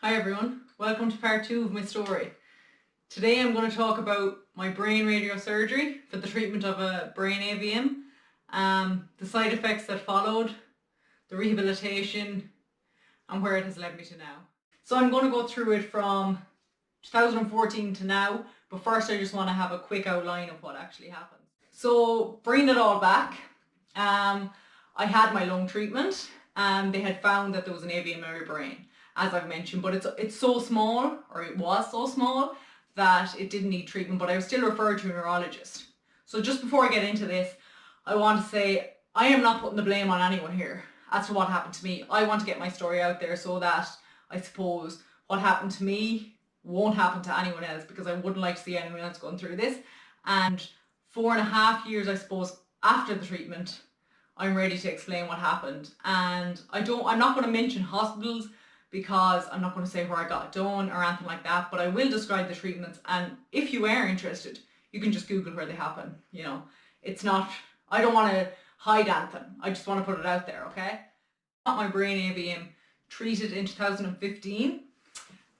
Hi everyone, welcome to part 2 of my story. Today I'm going to talk about my brain radiosurgery for the treatment of a brain AVM, the side effects that followed, the rehabilitation, and where it has led me to now. So I'm going to go through it from 2014 to now, but first I just want to have a quick outline of what actually happened. So bringing it all back, I had my lung treatment and they had found that there was an AVM in my brain, as I've mentioned, but it's so small, or it was so small, that it didn't need treatment, but I was still referred to a neurologist. So just before I get into this, I want to say I am not putting the blame on anyone here as to what happened to me. I want to get my story out there so that I suppose what happened to me won't happen to anyone else, because I wouldn't like to see anyone else going through this. And 4.5 years, I suppose, after the treatment, I'm ready to explain what happened. And I'm not going to mention hospitals, because I'm not going to say where I got it done or anything like that, but I will describe the treatments, and if you are interested, you can just Google where they happen. You know, it's not, I don't want to hide anything, I just want to put it out there, okay? I got my brain AVM treated in 2015,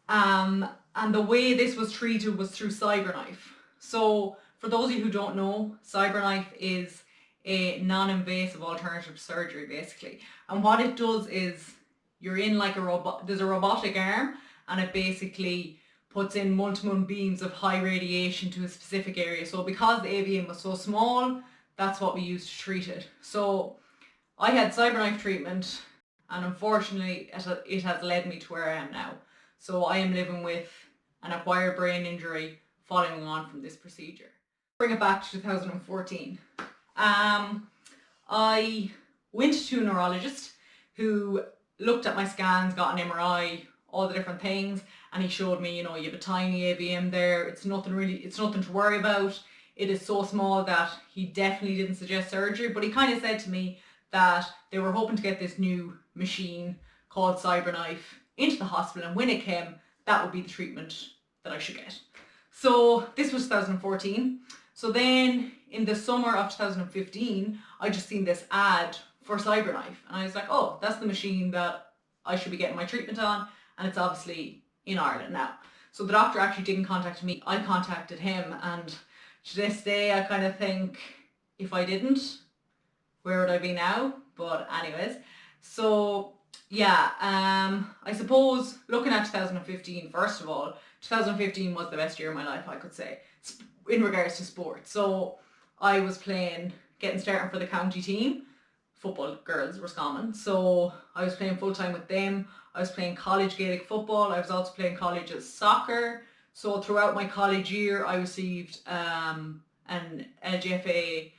and the way this was treated was through CyberKnife. So for those of you who don't know, CyberKnife is a non-invasive alternative surgery basically, and what it does is you're in like a robot, there's a robotic arm, and it basically puts in multiple beams of high radiation to a specific area. So because the AVM was so small, that's what we used to treat it. So I had CyberKnife treatment, and unfortunately it has led me to where I am now. So I am living with an acquired brain injury following on from this procedure. Bring it back to 2014. I went to a neurologist who looked at my scans, got an MRI, all the different things, and he showed me, you know, you have a tiny AVM there, it's nothing to worry about. It is so small that he definitely didn't suggest surgery, but he kind of said to me that they were hoping to get this new machine called CyberKnife into the hospital, and when it came, that would be the treatment that I should get. So this was 2014. So then in the summer of 2015, I just seen this ad for CyberKnife, and I was like, oh, that's the machine that I should be getting my treatment on, and it's obviously in Ireland now. So the doctor actually didn't contact me, I contacted him, and to this day I kind of think, if I didn't, where would I be now? But anyways, so yeah, I suppose looking at 2015, first of all, 2015 was the best year of my life, I could say, in regards to sports. So I was getting started for the county team, football, girls, Roscommon. So I was playing full time with them. I was playing college Gaelic football. I was also playing college's soccer. So throughout my college year, I received an LGFA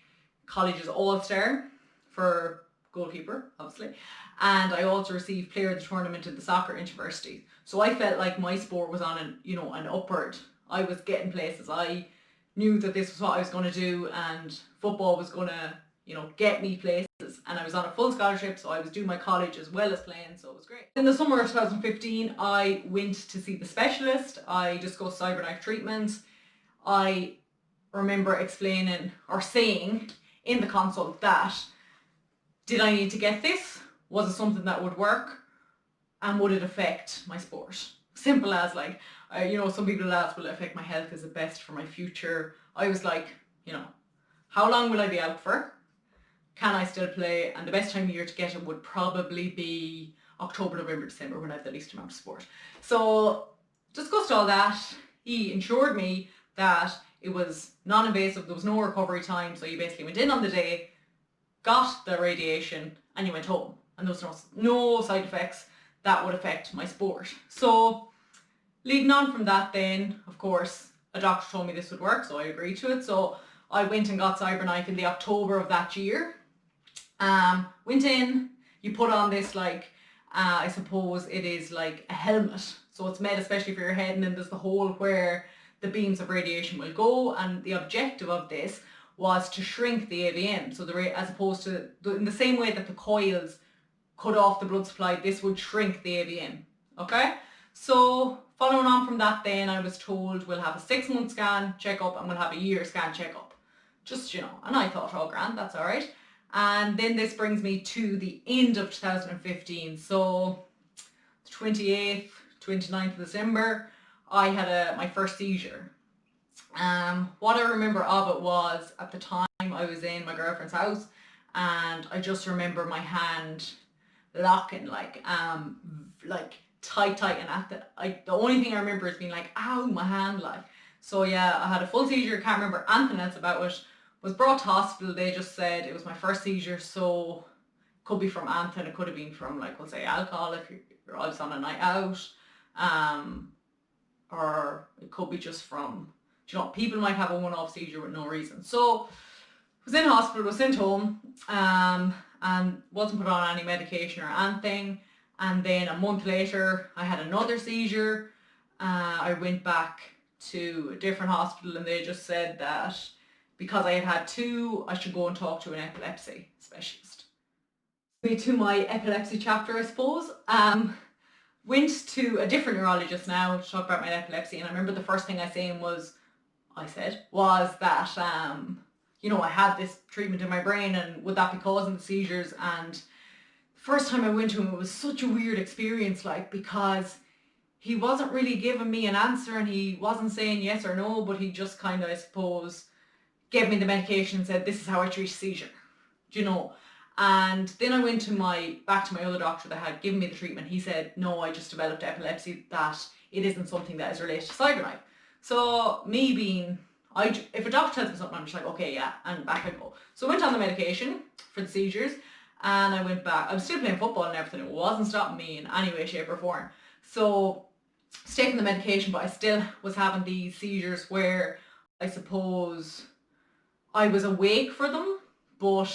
college's All-Star for goalkeeper, obviously. And I also received player of the tournament in the soccer intervarsity. So I felt like my sport was on an upward. I was getting places. I knew that this was what I was going to do, and football was going to, get me places. And I was on a full scholarship, so I was doing my college as well as playing, so it was great. In the summer of 2015, I went to see the specialist. I discussed CyberKnife treatments. I remember explaining or saying in the consult that, did I need to get this? Was it something that would work? And would it affect my sport? Simple as, like, some people ask, will it affect my health? Is it best for my future? I was like, how long will I be out for? Can I still play? And the best time of year to get it would probably be October, November, December, when I have the least amount of sport. So discussed all that. He assured me that it was non-invasive, there was no recovery time, so you basically went in on the day, got the radiation, and you went home. And there was no side effects that would affect my sport. So leading on from that then, of course, a doctor told me this would work, so I agreed to it. So I went and got CyberKnife in the October of that year. Went in, you put on this, I suppose it is like a helmet. So it's made especially for your head, and then there's the hole where the beams of radiation will go. And the objective of this was to shrink the AVM. So as opposed to, in the same way that the coils cut off the blood supply, this would shrink the AVM. Okay? So following on from that then, I was told we'll have a 6-month scan checkup and we'll have a year scan checkup. Just, and I thought, oh grand, that's all right. And then this brings me to the end of 2015. So the 28th, 29th of December, I had my first seizure. What I remember of it was, at the time I was in my girlfriend's house, and I just remember my hand locking like tight, and the only thing I remember is being like, ow, my hand, like. So yeah, I had a full seizure, can't remember anything else about it. Was brought to hospital, they just said it was my first seizure, so it could be from anything. It could have been from, like, we'll say alcohol if you're obviously on a night out, or it could be just from, people might have a one-off seizure with no reason. So I was in hospital, was sent home, and wasn't put on any medication or anything. And then a month later, I had another seizure. I went back to a different hospital, and they just said that because I had had two, I should go and talk to an epilepsy specialist. To my epilepsy chapter, I suppose. Went to a different neurologist now to talk about my epilepsy, and I remember the first thing I said was that I had this treatment in my brain, and would that be causing the seizures? And first time I went to him, it was such a weird experience, like, because he wasn't really giving me an answer, and he wasn't saying yes or no, but he just kind of, I suppose, gave me the medication and said, this is how I treat a seizure, And then I went back to my other doctor that had given me the treatment. He said, no, I just developed epilepsy, that it isn't something that is related to CyberKnife. So me being, if a doctor tells me something, I'm just like, okay, yeah, and back I go. So I went on the medication for the seizures, and I went back. I was still playing football and everything. It wasn't stopping me in any way, shape or form. So I was taking the medication, but I still was having these seizures where I suppose I was awake for them, but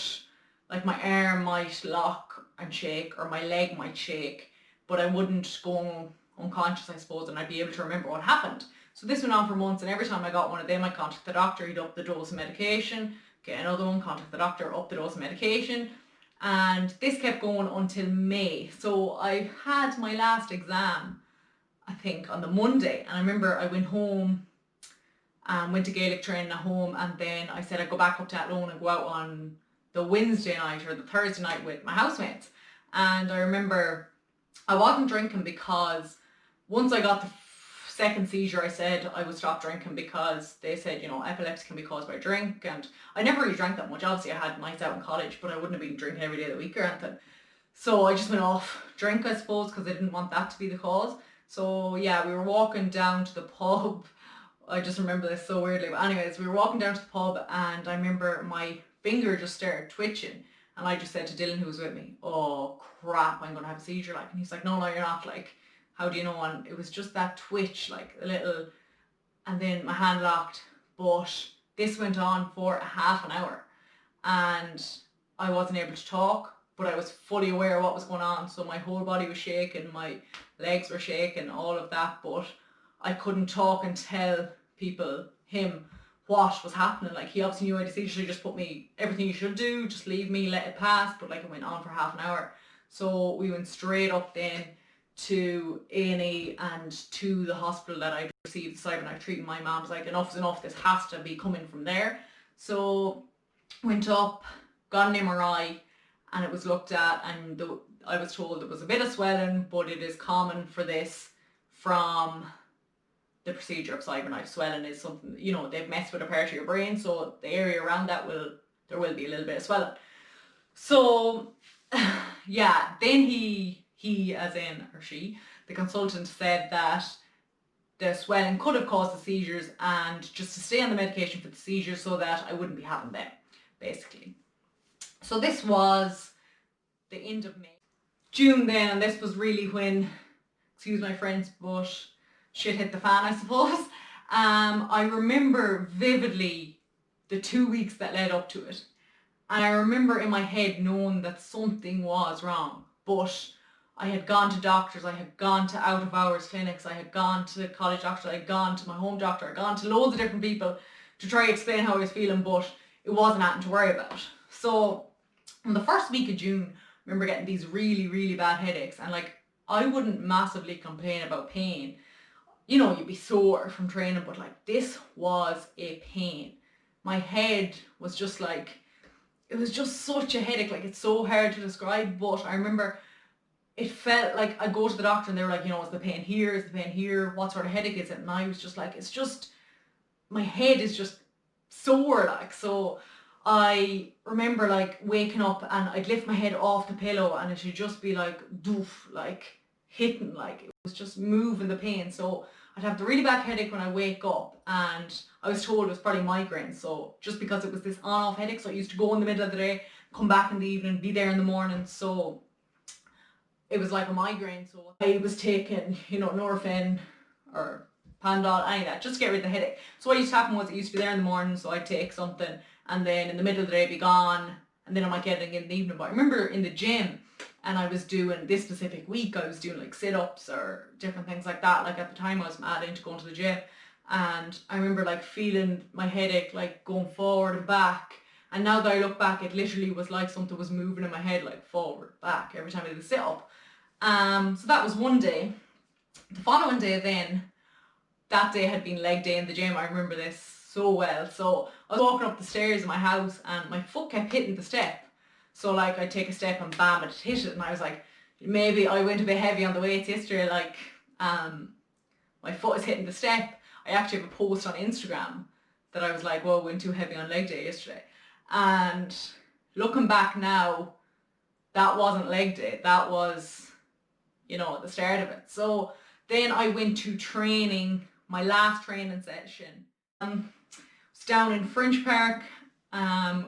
like my arm might lock and shake, or my leg might shake, but I wouldn't go unconscious, I suppose, and I'd be able to remember what happened. So this went on for months, and every time I got one of them, I'd contact the doctor, he'd up the dose of medication, get another one, contact the doctor, up the dose of medication, and this kept going until May. So I had my last exam, I think, on the Monday, and I remember I went home, went to Gaelic training at home, and then I said I'd go back up to Athlone and go out on the Wednesday night or the Thursday night with my housemates. And I remember I wasn't drinking, because once I got the second seizure, I said I would stop drinking, because they said, epilepsy can be caused by drink, and I never really drank that much. Obviously I had nights out in college, but I wouldn't have been drinking every day of the week or anything. So I just went off drink, I suppose, because I didn't want that to be the cause. So yeah, we were walking down to the pub. I just remember this so weirdly, but anyways, we were walking down to the pub, and I remember my finger just started twitching, and I just said to Dylan, who was with me, oh crap, I'm gonna have a seizure, like. And he's like, no, you're not, like, how do you know? And it was just that twitch, like a little, and then my hand locked. But this went on for a half an hour, and I wasn't able to talk, but I was fully aware of what was going on. So my whole body was shaking, my legs were shaking, all of that, but I couldn't talk and tell him what was happening. Like, he obviously knew I had a seizure, so he just put me, everything you should do, just leave me, let it pass. But like, it went on for half an hour. So we went straight up then to A&E and to the hospital that I'd received the CyberKnife treatment. My mom was like, enough is enough, this has to be coming from there. So went up, got an MRI, and it was looked at, and I was told there was a bit of swelling, but it is common for this from the procedure of CyberKnife. Swelling is something, they've messed with a part of your brain, so the area around that there will be a little bit of swelling. So yeah, then he as in, or she, the consultant, said that the swelling could have caused the seizures, and just to stay on the medication for the seizures so that I wouldn't be having them, basically. So this was the end of May. June then, and this was really when, excuse my French, but shit hit the fan, I suppose. I remember vividly the 2 weeks that led up to it. And I remember in my head knowing that something was wrong, but I had gone to doctors, I had gone to out of hours clinics, I had gone to college doctors, I had gone to my home doctor, I had gone to loads of different people to try to explain how I was feeling, but it wasn't anything to worry about. So in the first week of June, I remember getting these really, really bad headaches, and like, I wouldn't massively complain about pain. You'd be sore from training, but like, this was a pain. My head was just like, it was just such a headache, like, it's so hard to describe. But I remember it felt like I'd go to the doctor and they were like, is the pain here, is the pain here, what sort of headache is it? And I was just like, it's just, my head is just sore, like. So I remember like waking up and I'd lift my head off the pillow and it should just be like doof, like hitting, like it was just moving the pain. So I'd have the really bad headache when I wake up, and I was told it was probably migraine. So just because it was this on-off headache, so I used to go in the middle of the day, come back in the evening, be there in the morning. So it was like a migraine. So I was taking, Nurofen or Panadol, any of that, just to get rid of the headache. So what used to happen was it used to be there in the morning, so I'd take something, and then in the middle of the day it'd be gone, and then I might get it again in the evening. But I remember in the gym, and I was doing this specific week, I was doing like sit-ups or different things like that. Like at the time I was mad into going to the gym, and I remember like feeling my headache like going forward and back. And now that I look back, it literally was like something was moving in my head, like forward, back, every time I did a sit-up. So that was one day. The following day then, that day had been leg day in the gym. I remember this so well. So I was walking up the stairs in my house and my foot kept hitting the step. So like I'd take a step and bam, it hit it, and I was like, maybe I went a bit heavy on the weights yesterday, like my foot is hitting the step. I actually have a post on Instagram that I was like, whoa, went too heavy on leg day yesterday. And looking back now, that wasn't leg day, that was, the start of it. So then I went to training, my last training session. It's down in Fringe Park.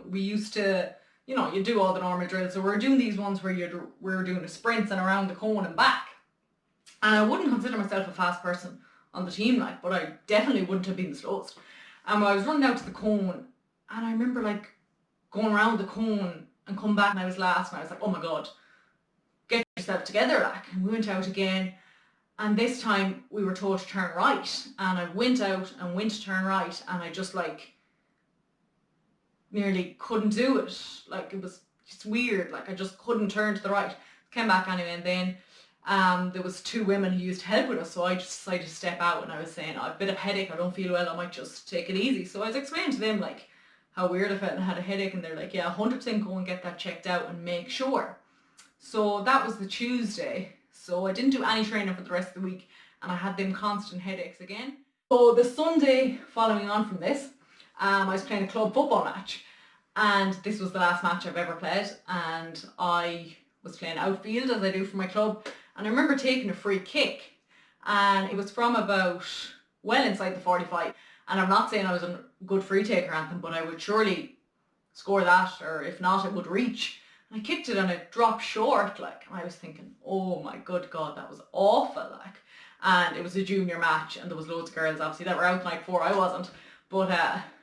We used to, you do all the normal drills. So we're doing these ones where we're doing the sprints and around the cone and back. And I wouldn't consider myself a fast person on the team, like, but I definitely wouldn't have been the slowest. And I was running out to the cone, and I remember like going around the cone and come back, and I was last, and I was like, oh my God, get yourself together, like. And we went out again, and this time we were told to turn right, and I went out and went to turn right, and I just like nearly couldn't do it. Like it was just weird, like I just couldn't turn to the right. Came back anyway, and then there was two women who used to help with us, so I just decided to step out, and I was saying, I've a bit of headache, I don't feel well, I might just take it easy. So I was explaining to them like how weird I felt and I had a headache, and they're like, yeah, 100% go and get that checked out and make sure. So that was the Tuesday. So I didn't do any training for the rest of the week, and I had them constant headaches again. So the Sunday following on from this, I was playing a club football match, and this was the last match I've ever played, and I was playing outfield as I do for my club, and I remember taking a free kick, and it was from about well inside the 45, and I'm not saying I was a good free taker or anything, but I would surely score that, or if not, it would reach. And I kicked it and it dropped short, like, and I was thinking, oh my good God, that was awful, like. And it was a junior match, and there was loads of girls obviously that were out the night before. I wasn't, but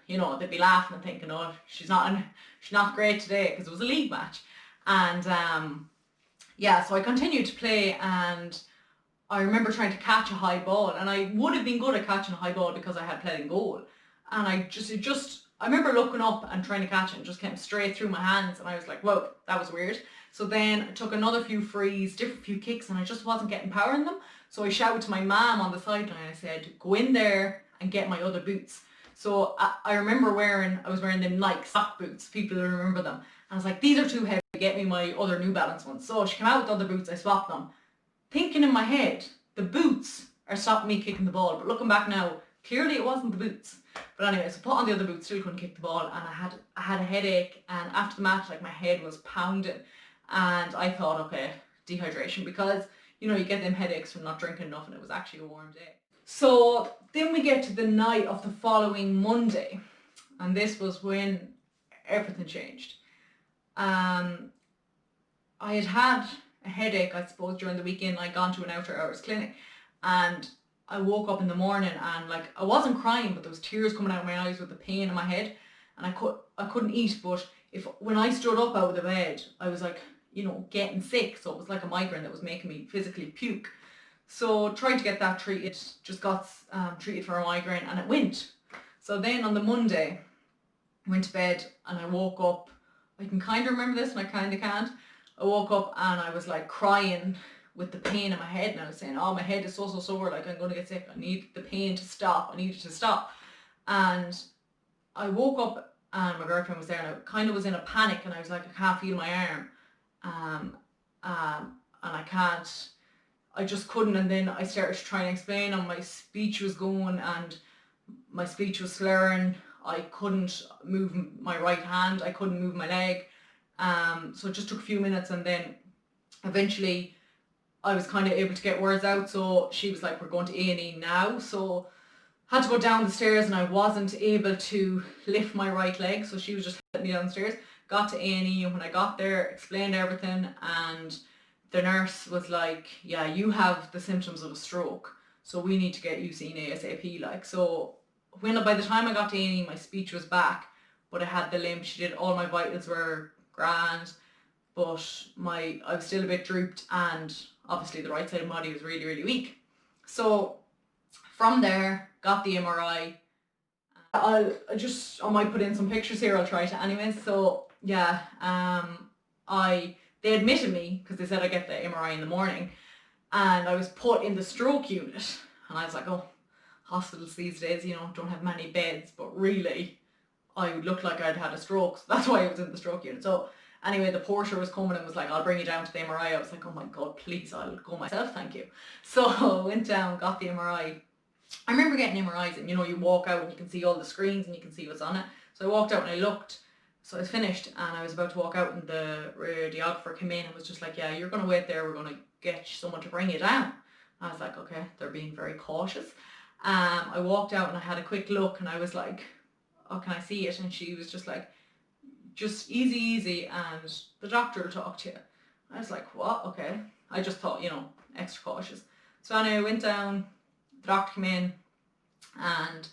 they'd be laughing and thinking, oh, she's not great today, because it was a league match. And so I continued to play, and I remember trying to catch a high ball, and I would have been good at catching a high ball because I had played in goal. And I remember looking up and trying to catch it, and just came straight through my hands, and I was like, whoa, that was weird. So then I took another few frees, different few kicks, and I just wasn't getting power in them. So I shouted to my mum on the sideline, I said, go in there and get my other boots. So I remember I was wearing them Nike sock boots, people will remember them. And I was like, these are too heavy, get me my other New Balance ones. So she came out with the other boots, I swapped them. Thinking in my head, the boots are stopping me kicking the ball. But looking back now, clearly it wasn't the boots. But anyway, so put on the other boots, still couldn't kick the ball, and I had a headache, and after the match, like, my head was pounding, and I thought, okay, dehydration, because you get them headaches from not drinking enough, and it was actually a warm day. So then we get to the night of the following Monday, and this was when everything changed. I had a headache, I suppose, during the weekend. I'd gone to an after hours clinic, and I woke up in the morning, and like, I wasn't crying, but there was tears coming out of my eyes with the pain in my head, and I couldn't eat. But when I stood up out of the bed, I was like, getting sick. So it was like a migraine that was making me physically puke. So tried to get that treated, just got treated for a migraine, and it went. So then on the Monday, I went to bed, and I woke up. I can kind of remember this, and I kind of can't. I woke up and I was like crying with the pain in my head, and I was saying, oh, my head is so sore, like, I'm going to get sick, I need the pain to stop, I need it to stop. And I woke up, and my girlfriend was there, and I kind of was in a panic, and I was like, I can't feel my arm. and I just couldn't. And then I started to try and explain, and my speech was going and my speech was slurring. I couldn't move my right hand, I couldn't move my leg. So it just took a few minutes, and then eventually I was kind of able to get words out. So she was like, we're going to A&E now. So I had to go down the stairs, and I wasn't able to lift my right leg. So she was just letting me down the stairs. Got to A&E, and when I got there, explained everything, and the nurse was like, yeah, you have the symptoms of a stroke, so we need to get you seen ASAP. Like, so by the time I got to A&E, my speech was back, but I had the limp. She did, all my vitals were grand, but I was still a bit drooped, and obviously the right side of my body was really, really weak. So from there, got the MRI. I might put in some pictures here, I'll try to anyways. So yeah, they admitted me because they said I get the MRI in the morning, and I was put in the stroke unit, and I was like, oh, hospitals these days, don't have many beds, but really I would look like I'd had a stroke, so that's why I was in the stroke unit. So anyway, the porter was coming and was like, I'll bring you down to the MRI. I was like, oh my God, please, I'll go myself, thank you. So I went down, got the MRI. I remember getting MRIs, and you walk out and you can see all the screens and you can see what's on it. So I walked out and I looked, so I was finished, and I was about to walk out, and the radiographer came in and was just like, yeah, you're going to wait there, we're going to get someone to bring you down. I was like, okay, they're being very cautious. I walked out and I had a quick look, and I was like, oh, can I see it? And she was just like, just easy, and the doctor will talk to you. I was like, what? Okay. I just thought, extra cautious. So anyway, I went down, the doctor came in, and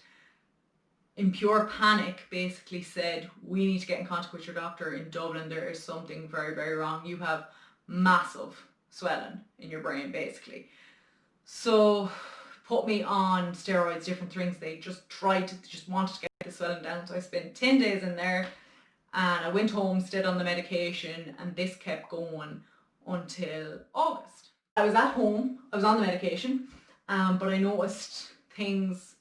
in pure panic basically said, we need to get in contact with your doctor in Dublin. There is something very, very wrong. You have massive swelling in your brain, basically. So put me on steroids, different things. They just wanted to get the swelling down. So I spent 10 days in there, and I went home, stayed on the medication, and this kept going until August. I was at home, I was on the medication, but I noticed things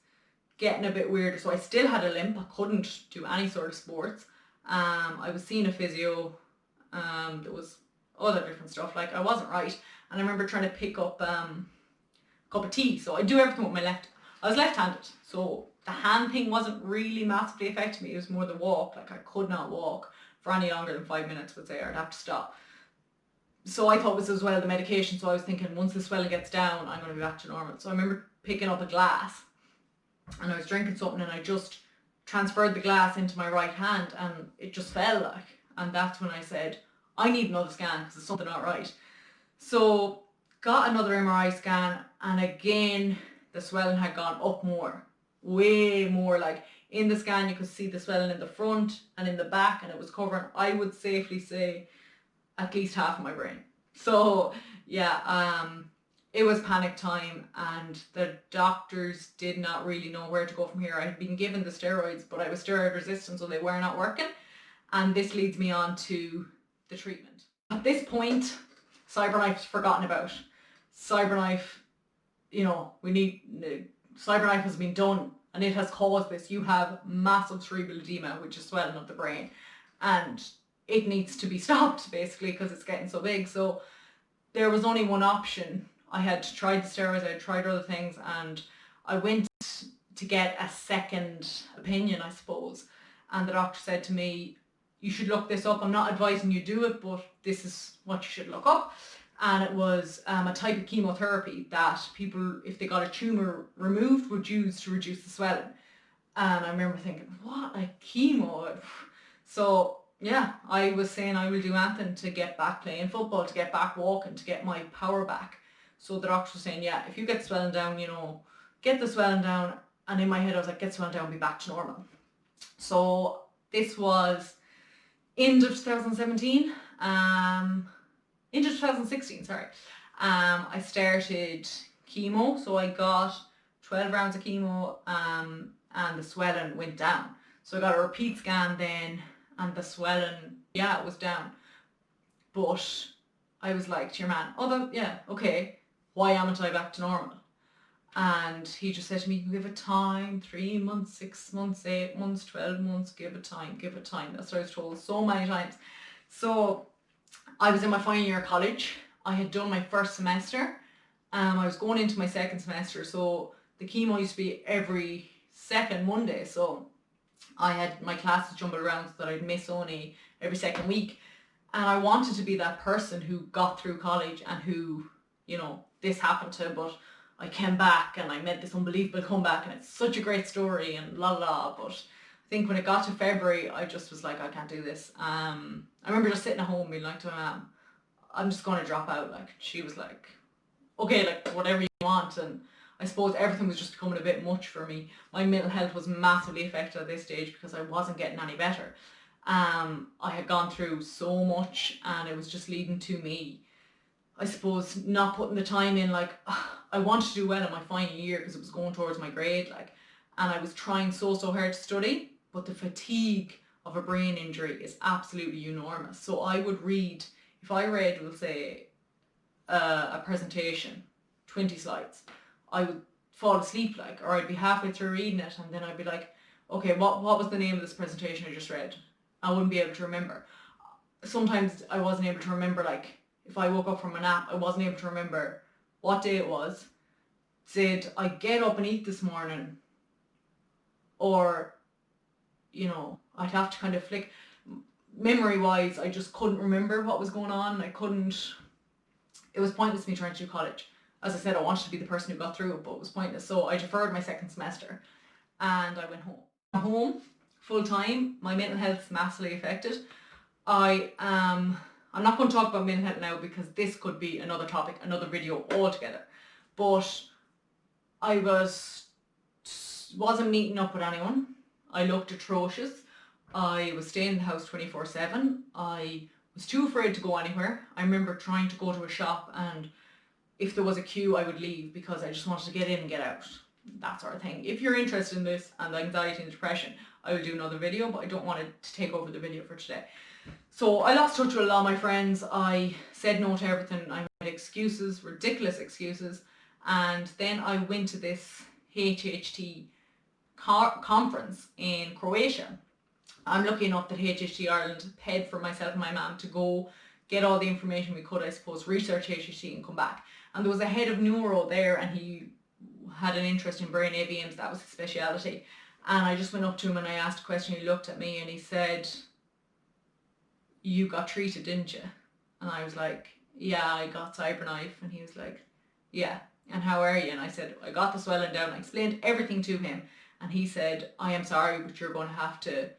getting a bit weirder. So I still had a limp, I couldn't do any sort of sports. I was seeing a physio, there was other different stuff, like I wasn't right. And I remember trying to pick up a cup of tea, so I do everything with my left. I was left-handed, so the hand thing wasn't really massively affecting me. It was more the walk. Like I could not walk for any longer than 5 minutes, would say, I'd have to stop. So I thought it was as well the medication, so I was thinking once the swelling gets down, I'm going to be back to normal. So I remember picking up a glass, and I was drinking something, and I just transferred the glass into my right hand, and it just fell like. And that's when I said, I need another scan because there's something not right. So got another MRI scan, and again the swelling had gone up more, way more. Like in the scan you could see the swelling in the front and in the back, and it was covering, I would safely say, at least half of my brain. So yeah, it was panic time, and the doctors did not really know where to go from here. I had been given the steroids, but I was steroid resistant, so they were not working. And this leads me on to the treatment. At this point, CyberKnife's forgotten about. CyberKnife, CyberKnife has been done, and it has caused this. You have massive cerebral edema, which is swelling of the brain, and it needs to be stopped basically because it's getting so big. So there was only one option. I had tried the steroids, I had tried other things, and I went to get a second opinion, I suppose. And the doctor said to me, you should look this up. I'm not advising you do it, but this is what you should look up. And it was a type of chemotherapy that people, if they got a tumour removed, would use to reduce the swelling. And I remember thinking, what, like chemo? So yeah, I was saying I will do anything to get back playing football, to get back walking, to get my power back. So the doctor was saying, yeah, if you get swelling down, get the swelling down. And in my head I was like, get swelling down, be back to normal. So this was end of 2017, into 2016, sorry. I started chemo, so I got 12 rounds of chemo, and the swelling went down. So I got a repeat scan then, and the swelling, yeah, it was down. But I was like to your man, okay, why am I back to normal? And he just said to me, give it time, 3 months, 6 months, 8 months, 12 months, give it time. That's what I was told so many times. So I was in my final year of college, I had done my first semester. I was going into my second semester, so the chemo used to be every second Monday. So I had my classes jumbled around so that I'd miss only every second week. And I wanted to be that person who got through college and who, you know, this happened to, but I came back and I made this unbelievable comeback and it's such a great story and la la. But I think when it got to February, I just was like, I can't do this. I remember just sitting at home being like to my mum, I'm just going to drop out. Like, she was like, okay, like whatever you want. And I suppose everything was just becoming a bit much for me. My mental health was massively affected at this stage because I wasn't getting any better. I had gone through so much and it was just leading to me, I suppose, not putting the time in. Like, I wanted to do well in my final year because it was going towards my grade, like, and I was trying so hard to study, but the fatigue of a brain injury is absolutely enormous. So I would read, if I read, we'll say, a presentation, 20 slides, I would fall asleep, like, or I'd be halfway through reading it and then I'd be like, okay, what was the name of this presentation I just read? I wouldn't be able to remember. Sometimes I wasn't able to remember, like, if I woke up from a nap, I wasn't able to remember what day it was. Did I get up and eat this morning? Or, you know, I'd have to kind of flick. Memory-wise, I just couldn't remember what was going on. It was pointless me trying to do college. As I said, I wanted to be the person who got through it, but it was pointless. So I deferred my second semester and I went home. Full time. My mental health is massively affected. I'm not going to talk about mental health now because this could be another topic, another video altogether. But I wasn't meeting up with anyone. I looked atrocious. I was staying in the house 24/7. I was too afraid to go anywhere. I remember trying to go to a shop and if there was a queue I would leave because I just wanted to get in and get out. That sort of thing. If you're interested in this and anxiety and depression, I will do another video, but I don't want it to take over the video for today. So I lost touch with a lot of my friends. I said no to everything. I made excuses, ridiculous excuses. And then I went to this HHT conference in Croatia. I'm lucky enough that HHT Ireland paid for myself and my mum to go get all the information we could, I suppose, research HHT and come back. And there was a head of neuro there and he had an interest in brain AVMs. That was his speciality. And I just went up to him and I asked a question. He looked at me and he said, you got treated, didn't you? And I was like, yeah, I got CyberKnife. And he was like, yeah, and how are you? And I said, I got the swelling down. I explained everything to him. And he said, I am sorry, but you're going to have to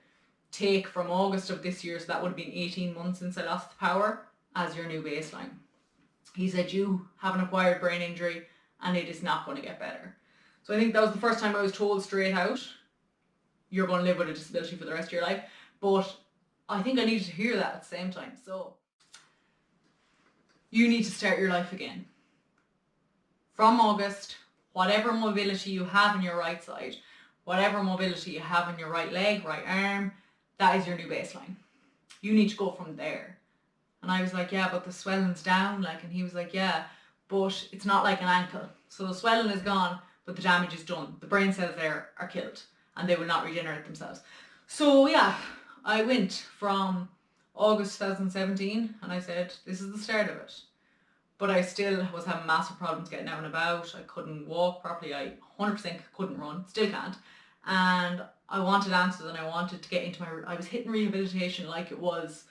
take from August of this year, so that would have been 18 months since I lost the power, as your new baseline. He said, you have an acquired brain injury and it is not going to get better. So I think that was the first time I was told straight out, you're going to live with a disability for the rest of your life. But I think I needed to hear that at the same time. So you need to start your life again. From August, whatever mobility you have in your right side, whatever mobility you have in your right leg, right arm, that is your new baseline. You need to go from there. And I was like, yeah, but the swelling's down, like, and he was like, yeah, but it's not like an ankle. So the swelling is gone, but the damage is done. The brain cells there are killed and they will not regenerate themselves. So yeah, I went from August 2017 and I said, this is the start of it. But I still was having massive problems getting out and about. I couldn't walk properly. I 100% couldn't run, still can't. And I wanted answers and I wanted to get into I was hitting rehabilitation like it was,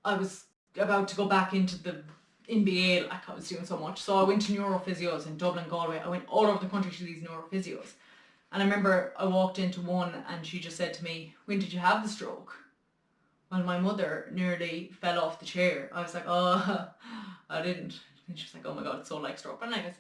I was about to go back into the NBA, like I was doing so much. So I went to neurophysios in Dublin, Galway. I went all over the country to these neurophysios. And I remember I walked into one and she just said to me, when did you have the stroke? Well, my mother nearly fell off the chair. I was like, oh, I didn't. And she's like, oh my God, it's so like stroke. But anyways,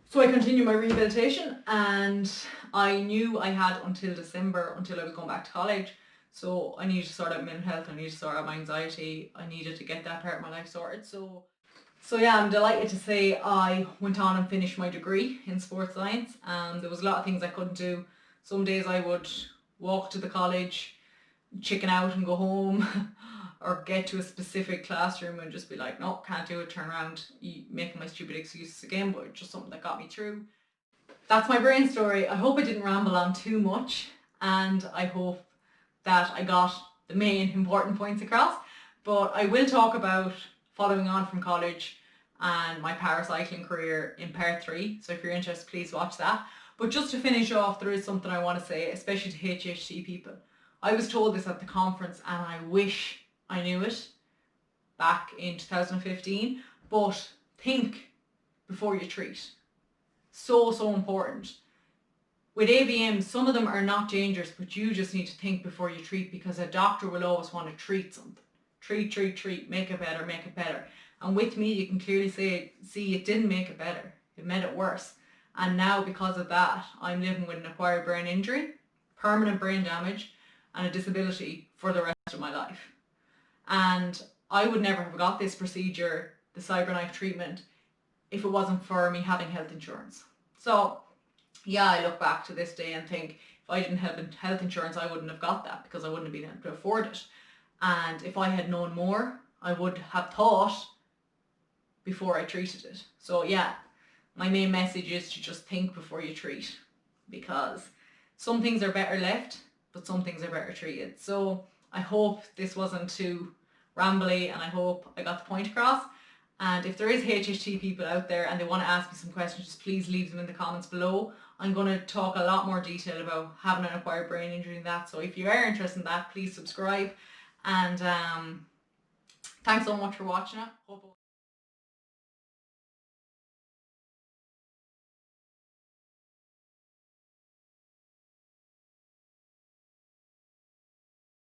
so I continued my rehabilitation and I knew I had until December, until I was going back to college. So I needed to sort out mental health, I needed to sort out my anxiety, I needed to get that part of my life sorted. So yeah, I'm delighted to say I went on and finished my degree in sports science. There was a lot of things I couldn't do. Some days I would walk to the college, chicken out and go home, or get to a specific classroom and just be like, no, can't do it, turn around, making my stupid excuses again, but it's just something that got me through. That's my brain story. I hope I didn't ramble on too much and I hope that I got the main important points across, but I will talk about following on from college, and my paracycling career in part 3. So if you're interested, please watch that. But just to finish off, there is something I want to say, especially to HHT people. I was told this at the conference and I wish I knew it back in 2015, but think before you treat. So important. With AVMs, some of them are not dangerous, but you just need to think before you treat, because a doctor will always want to treat something. Treat, make it better. And with me, you can clearly see it didn't make it better. It made it worse. And now because of that, I'm living with an acquired brain injury, permanent brain damage, and a disability for the rest of my life. And I would never have got this procedure, the CyberKnife treatment, if it wasn't for me having health insurance. So yeah, I look back to this day and think, if I didn't have health insurance, I wouldn't have got that, because I wouldn't have been able to afford it. And if I had known more, I would have thought before I treated it. So yeah, my main message is to just think before you treat, because some things are better left, but some things are better treated. So I hope this wasn't too rambly, and I hope I got the point across. And if there is HHT people out there and they want to ask me some questions, just please leave them in the comments below. I'm going to talk a lot more detail about having an acquired brain injury and that. So if you are interested in that, please subscribe. And thanks so much for watching it.